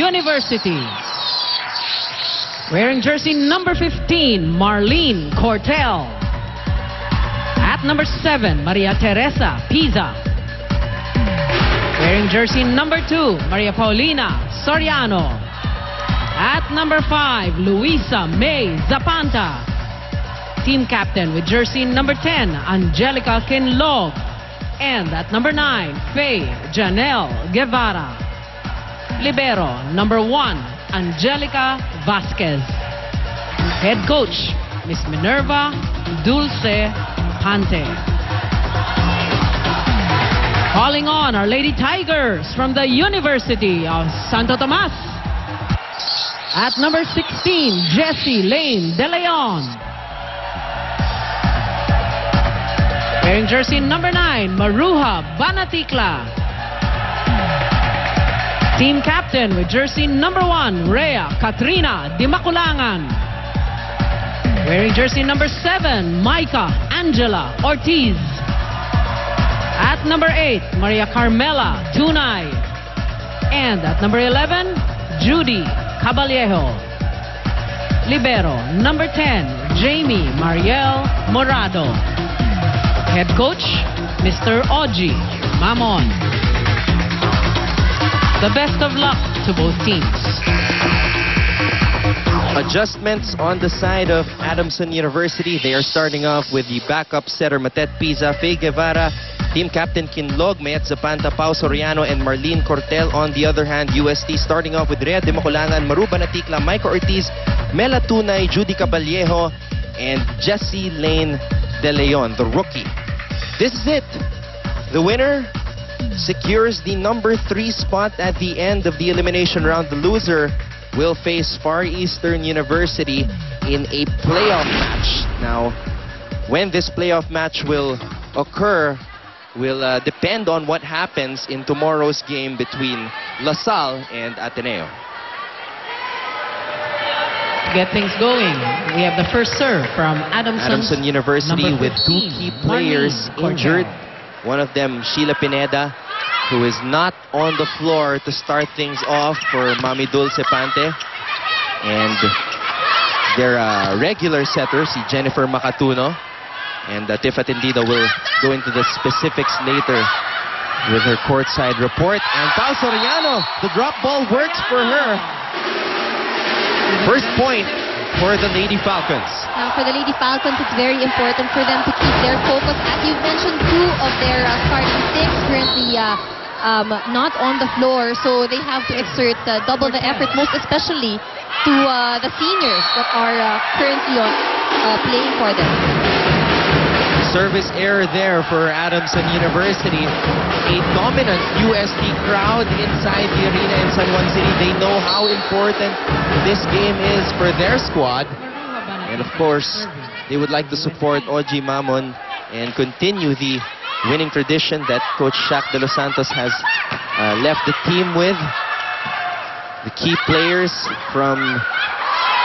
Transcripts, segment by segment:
University. Wearing jersey number 15, Marlene Cortel. At number 7, Maria Teresa Pisa. Wearing jersey number 2, Maria Paulina Soriano. At number 5, Luisa May Zapanta. Team captain with jersey number 10, Angelica Kinlog. And at number 9, Faye Janelle Guevara. Libero number 1, Angelica Vasquez. Head coach, Miss Minerva Dulce Pante. Calling on our Lady Tigers from the University of Santo Tomas. At number 16, Jessie Lane De Leon. Wearing jersey number 9, Maruja Banaticla. Team captain with jersey number 1, Rhea Katrina Dimaculangan. Wearing jersey number 7, Micah Angela Ortiz. At number 8, Maria Carmela Tunay. And at number 11, Judy Caballejo. Libero number 10, Jamie Mariel Morado. Head coach, Mr. Oji Mamon. The best of luck to both teams. Adjustments on the side of Adamson University. They are starting off with the backup setter Matet Pisa, Faye Guevara, team captain Kinlog, Mayat Zapanta, Pau Soriano, and Marlene Cortel. On the other hand, UST starting off with Rhea Dimaculangan, Maru Banaticla, Micah Ortiz, Mela Tunay, Judy Caballejo, and Jessie Lane De Leon, the rookie. This is it. The winner secures the number 3 spot at the end of the elimination round. The loser will face Far Eastern University in a playoff match. Now, when this playoff match will occur will depend on what happens in tomorrow's game between LaSalle and Ateneo. To get things going, we have the first serve from Adamson University with 2 key players injured. One of them, Sheila Pineda, who is not on the floor to start things off for Mami Dulce Pante. And their regular setter, si Jennifer Macatuno. And Tiff Atendido will go into the specifics later with her courtside report. And Pau Soriano, the drop ball works for her. First point for the Lady Falcons. Now, for the Lady Falcons, it's very important for them to keep their focus. As you've mentioned, 2 of their starting 6 currently not on the floor, so they have to exert double the effort, most especially to the seniors that are currently playing for them. Service error there for Adamson University. A dominant UST crowd inside the arena in San Juan City. They know how important this game is for their squad. And of course, they would like to support Oji Mamon and continue the winning tradition that Coach Shaq De Los Santos has left the team with. The key players from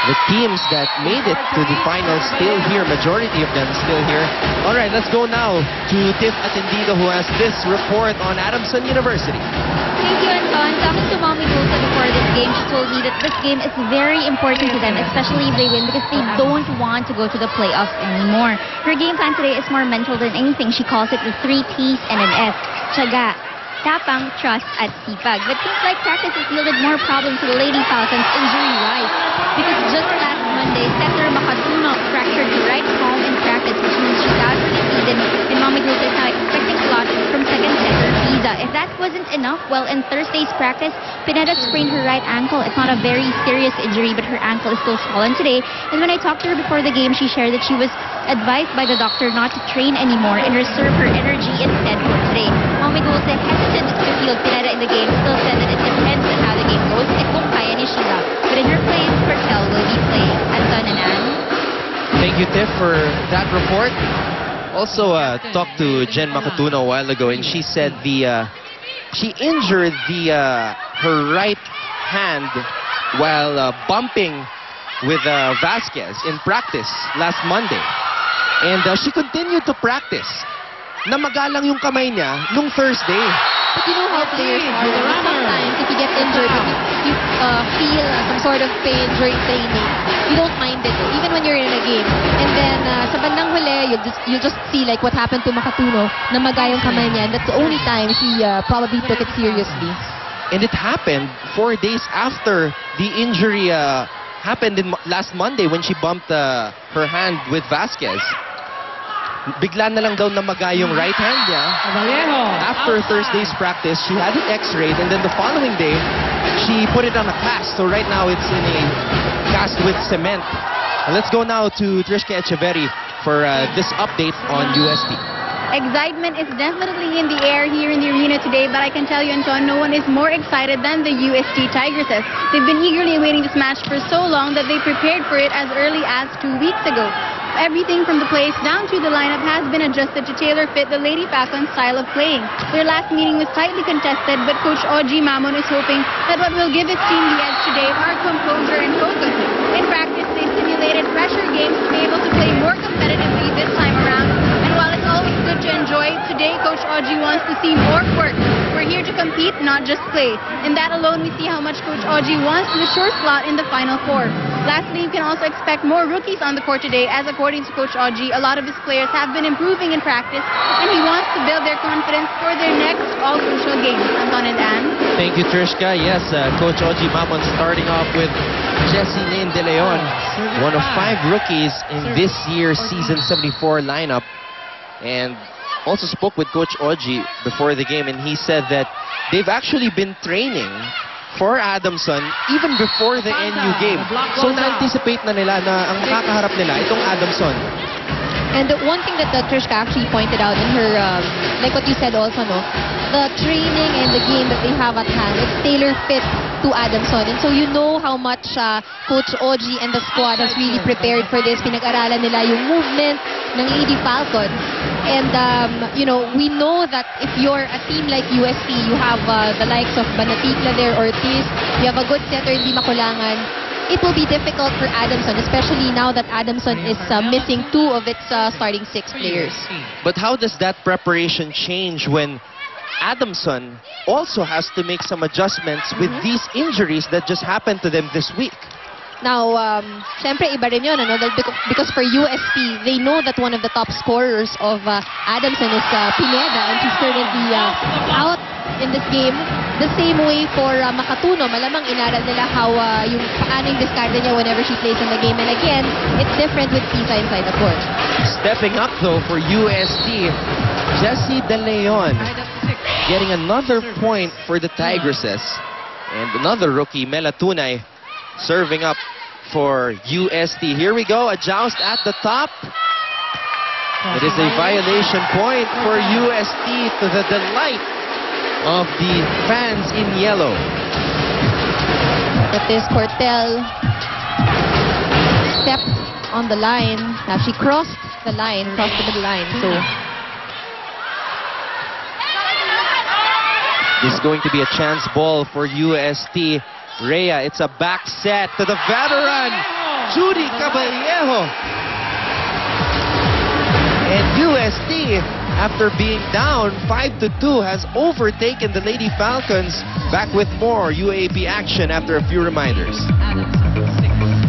the teams that made it to the finals still here, majority of them still here. All right, let's go now to Tiff Atendido, who has this report on Adamson University. Thank you, Anton. Talking to Mami Dulce before this game, she told me that this game is very important to them, especially if they win, because they don't want to go to the playoffs anymore. Her game plan today is more mental than anything. She calls it the 3 T's and an S. Tiyaga, tapang, trust, at sipag. But seems like practice has yielded more problems to the Lady Falcons injury-wise. Because just last Monday, setter Macatuno fractured her right palm in practice, which means she's out for the season, and Mami Dulce is now expecting a lot from second setter Pisa. If that wasn't enough, well, in Thursday's practice, Pineda sprained her right ankle. It's not a very serious injury, but her ankle is still swollen today. And when I talked to her before the game, she shared that she was advised by the doctor not to train anymore and reserve her energy instead for today. Mami Dulce, hesitant to field Pineda in the game, still said that it depends on how the game goes and kung kaya ni Sheila. But in her place, Cortel will be playing. Anton and Ann. Thank you, Tiff, for that report. Also talked to Jen Macatuno a while ago, and she said she injured her right hand while bumping with Vasquez in practice last Monday. And she continued to practice. Namagalang yung kamay niya nung Thursday. But you know how players are. Sometimes if you get injured, you feel some sort of pain during training, you don't mind it, even when you're in a game. And then sa bandang huli, you'll just see like what happened to Makatuno, namaga yung kamay niya, and that's the only time she probably took it seriously. And it happened 4 days after the injury happened last Monday when she bumped her hand with Vasquez. Bigla na lang daw namaga yung right hand niya. Vallejo. After Thursday's practice, she had it x-rayed, and then the following day, she put it on a cast. So right now, it's in a cast with cement. And let's go now to Trishka Echeverry for this update on UST. Excitement is definitely in the air here in the arena today, but I can tell you, Anton, no one is more excited than the UST Tigresses. They've been eagerly awaiting this match for so long that they prepared for it as early as 2 weeks ago. Everything from the place down to the lineup has been adjusted to tailor-fit the Lady Falcons' style of playing. Their last meeting was tightly contested, but Coach Oji Mamon is hoping that what will give his team the edge today are composure and focus. In practice, they simulated pressure games to be able to play more competitively this time around. And while it's always good to enjoy, today Coach Oji wants to see more quirks. We're here to compete, not just play. In that alone, we see how much Coach Oji wants to assure slot in the Final Four. Lastly, you can also expect more rookies on the court today, as according to Coach Oji, a lot of his players have been improving in practice, and he wants to build their confidence for their next all-crucial games. Anton and Ann. Thank you, Trishka. Yes, Coach Oji Mamon starting off with Jessie Lynn De Leon, one of 5 rookies in this year's Season 74 lineup. And also spoke with Coach Oji before the game, and he said that they've actually been training for Adamson even before the NU game. So na-anticipate na nila na ang kakaharap nila itong Adamson. And one thing that Trishka actually pointed out in her, like what you said also, no, the training and the game that they have at hand, it's tailor-fit to Adamson. And so you know how much Coach Oji and the squad has really prepared for this. Pinag-aralan nila yung movement ng Lady Falcons. And, you know, we know that if you're a team like UST, you have the likes of Banatikla there, Ortiz, you have a good setter, hindi makulangan. It will be difficult for Adamson, especially now that Adamson is missing 2 of its starting 6 players. But how does that preparation change when Adamson also has to make some adjustments with these injuries that just happened to them this week? Now, syempre iba rin yun, ano? Because for UST, they know that one of the top scorers of Adamson is Pineda, and she's currently out in this game. The same way for Makatuno, malamang inaral nila how yung paano yung discard niya whenever she plays in the game. And again, it's different with Pisa inside the court. Stepping up though for UST, Jessie De Leon getting another point for the Tigresses. And another rookie, Mela Tunay, serving up for UST. Here we go, a joust at the top. It is a violation point for UST to the delight of the fans in yellow. At this, Cortel stepped on the line. Now she crossed the line, crossed the middle line. So this is going to be a chance ball for UST. Rhea, it's a back set to the veteran, Judy Caballejo. And UST, after being down 5-2, has overtaken the Lady Falcons. Back with more UAAP action after a few reminders. Adamson, 6.